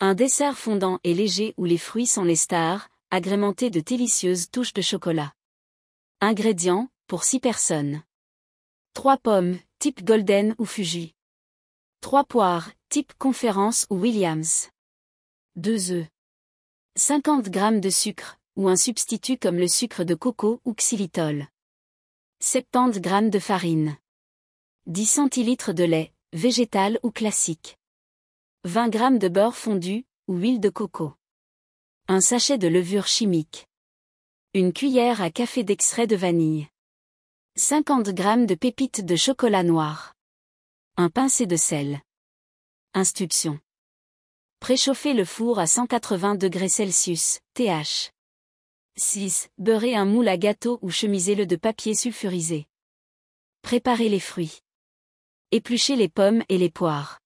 Un dessert fondant et léger où les fruits sont les stars, agrémenté de délicieuses touches de chocolat. Ingrédients, pour 6 personnes. 3 pommes, type Golden ou Fuji. 3 poires, type Conférence ou Williams. 2 œufs. 50 g de sucre, ou un substitut comme le sucre de coco ou xylitol. 70 g de farine. 10 centilitres de lait, végétal ou classique. 20 g de beurre fondu, ou huile de coco. Un sachet de levure chimique. Une cuillère à café d'extrait de vanille. 50 g de pépites de chocolat noir. Un pincé de sel. Instructions. Préchauffez le four à 180 degrés Celsius, TH. 6. Beurrez un moule à gâteau ou chemisez-le de papier sulfurisé. Préparez les fruits. Épluchez les pommes et les poires.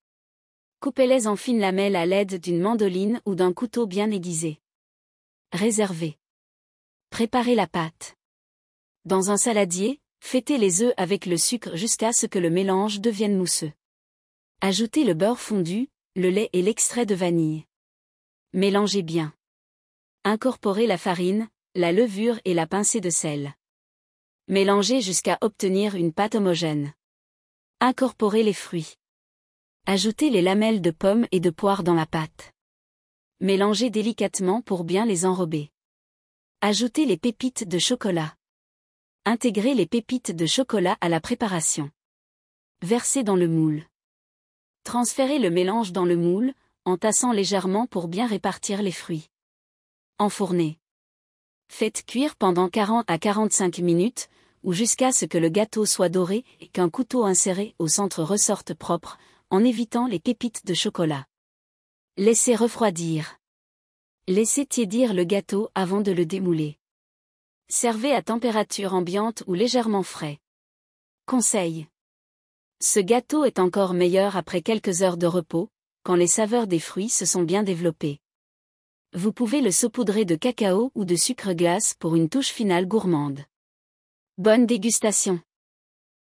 Coupez-les en fines lamelles à l'aide d'une mandoline ou d'un couteau bien aiguisé. Réservez. Préparez la pâte. Dans un saladier, fêtez les œufs avec le sucre jusqu'à ce que le mélange devienne mousseux. Ajoutez le beurre fondu, le lait et l'extrait de vanille. Mélangez bien. Incorporez la farine, la levure et la pincée de sel. Mélangez jusqu'à obtenir une pâte homogène. Incorporez les fruits. Ajoutez les lamelles de pommes et de poire dans la pâte. Mélangez délicatement pour bien les enrober. Ajoutez les pépites de chocolat. Intégrez les pépites de chocolat à la préparation. Versez dans le moule. Transférez le mélange dans le moule, en tassant légèrement pour bien répartir les fruits. Enfournez. Faites cuire pendant 40 à 45 minutes, ou jusqu'à ce que le gâteau soit doré et qu'un couteau inséré au centre ressorte propre, en évitant les pépites de chocolat. Laissez refroidir. Laissez tiédir le gâteau avant de le démouler. Servez à température ambiante ou légèrement frais. Conseil. Ce gâteau est encore meilleur après quelques heures de repos, quand les saveurs des fruits se sont bien développées. Vous pouvez le saupoudrer de cacao ou de sucre glace pour une touche finale gourmande. Bonne dégustation!